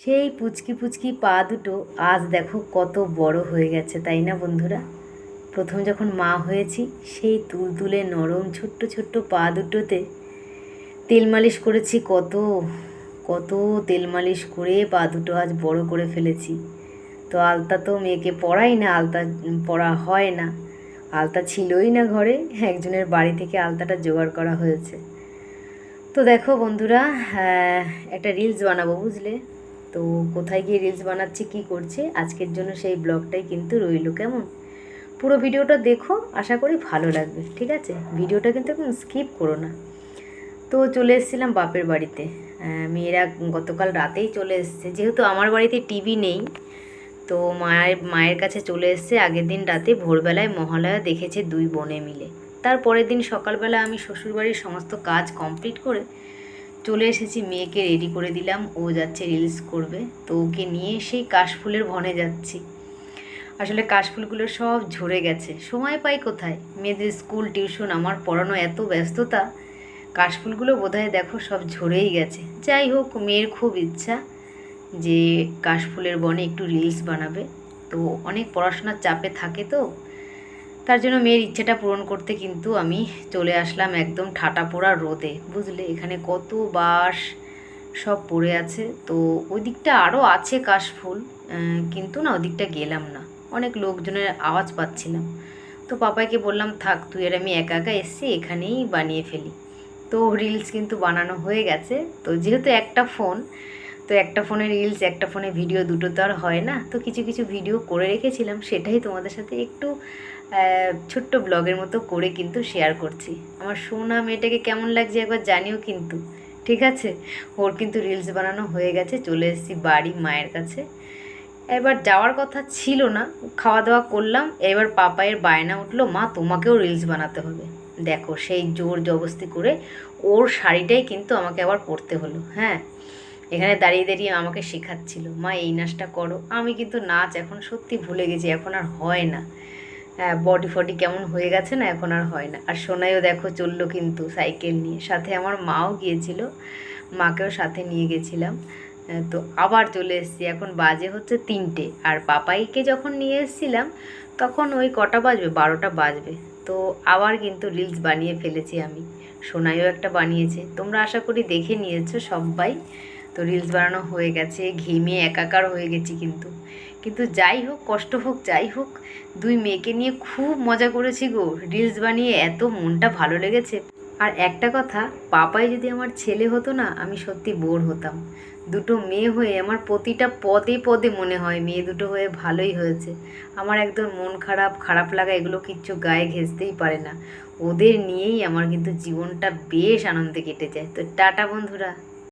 সেই পুচকি পুচকি পা দুটো আজ দেখো কত বড় হয়ে গেছে, তাই না বন্ধুরা? প্রথম যখন মা হয়েছি সেই তুলতুলে নরম ছোট্ট ছোট্ট পা দুটোতে তেল মালিশ করেছি, কত কত তেল মালিশ করে পা দুটো আজ বড় করে ফেলেছি। তো আলতা তো মেয়েকে পরাই না, আলতা পরা হয় না, আলতা ছিলই না ঘরে, একজনের বাড়ি থেকে আলতাটা জোগাড় করা হয়েছে। তো দেখো বন্ধুরা, একটা রিলস বানাবো বুঝলে। তো কোথায় গিয়ে রিলস বানাচ্ছি, কি করছে আজকের জন্য সেই ব্লগটাই কিন্তু রইল। কেমন, পুরো ভিডিওটা দেখো, আশা করি ভালো লাগবে, ঠিক আছে? ভিডিওটা কিন্তু একদম স্কিপ করো না। তো চলে এসেছিলাম বাপের বাড়িতে, মেয়েরা গতকাল রাতেই চলে এসছে, যেহেতু আমার বাড়িতে টিভি নেই। তো মায়ের কাছে চলে এসছে আগের দিন রাতে, ভোরবেলায় মহালয়া দেখেছে দুই বোনে মিলে। তারপরের দিন সকালবেলা আমি শ্বশুরবাড়ির সমস্ত কাজ কমপ্লিট করে চলে এসেছি, মেয়েকে রেডি করে দিলাম, ও যাচ্ছে রিলস করবে। তো ওকে নিয়ে সেই কাশফুলের বনে যাচ্ছি। আসলে কাশফুলগুলো সব ঝরে গেছে, সময় পাই কোথায়, মেয়েদের স্কুল টিউশন, আমার পড়ানো এত ব্যস্ততা, কাশফুলগুলো বোধহয় দেখো সব ঝরেই গেছে। যাই হোক, মেয়ের খুব ইচ্ছা যে কাশফুলের বনে একটু রিলস বানাবে। তো অনেক পড়াশোনার চাপে থাকে, তো তার জন্য মেয়ের ইচ্ছেটা পূরণ করতে কিন্তু আমি চলে আসলাম একদম ঠাটা পোড়া রোদে, বুঝলে। এখানে কত বাঁশ সব পড়ে আছে। তো ওই দিকটা আরও আছে কাশফুল, কিন্তু না ওদিকটা গেলাম না, অনেক লোকজনের আওয়াজ পাচ্ছিলাম। তো পাপাইকে বললাম থাক, তুই আর আমি একা একা এসছি, এখানেই বানিয়ে ফেলি। তো রিলস কিন্তু বানানো হয়ে গেছে। তো যেহেতু একটা ফোন, তো একটা ফোনে রিলস একটা ফোনে ভিডিও দুটো তো আর হয় না, তো কিছু কিছু ভিডিও করে রেখেছিলাম, সেটাই তোমাদের সাথে একটু ছোট্ট ব্লগের মতো করে কিন্তু শেয়ার করছি। আমার সোনা মেয়েটাকে কেমন লাগছে একবার জানিও কিন্তু, ঠিক আছে? ওর কিন্তু রিলস বানানো হয়ে গেছে, চলে এসেছি বাড়ি মায়ের কাছে। এবার যাওয়ার কথা ছিল না, খাওয়া দাওয়া করলাম, এবার পাপায়ের বায়না উঠলো, মা তোমাকেও রিলস বানাতে হবে। দেখো সেই জোর জবস্তি করে ওর শাড়িটাই কিন্তু আমাকে আবার পরতে হলো। হ্যাঁ, এখানে দাঁড়িয়ে দাঁড়িয়ে আমাকে শেখাচ্ছিল, মা এই নাচটা করো। আমি কিন্তু নাচ এখন সত্যি ভুলে গেছি, এখন আর হয় না। হ্যাঁ, বডি ফডি কেমন হয়ে গেছে না, এখন আর হয় না। আর সোনাইও দেখো চললো কিন্তু সাইকেল নিয়ে, সাথে আমার মাও গিয়েছিল, মাকেও সাথে নিয়ে গেছিলাম। তো আবার চলে এসেছি, এখন বাজে হচ্ছে 3টে। আর পাপাইকে যখন নিয়ে এসেছিলাম তখন ওই কটা বাজবে, 12টা বাজবে। তো আবার কিন্তু রিলস বানিয়ে ফেলেছি আমি, সোনাইও একটা বানিয়েছে, তোমরা আশা করি দেখে নিয়েছো সবাই। তো রিলস বানানো হয়ে গেছে, ঘেমে একাকার হয়ে গেছি কিন্তু। কিন্তু যাই হোক, কষ্ট হোক যাই হোক, দুই মেয়েকে নিয়ে খুব মজা করেছি গো, রিলস বানিয়ে এত মনটা ভালো লেগেছে। আর একটা কথা, পাপাই যদি আমার ছেলে হতো না, আমি সত্যি বোর হতাম। দুটো মেয়ে হয়ে আমার প্রতিটা পদে পদে মনে হয় মেয়ে দুটো হয়ে ভালোই হয়েছে। আমার একদম মন খারাপ, খারাপ লাগা এগুলো কিচ্ছু গায়ে ঘেঁষতেই পারে না। ওদের নিয়েই আমার কিন্তু জীবনটা বেশ আনন্দে কেটে যায়। তো টাটা বন্ধুরা।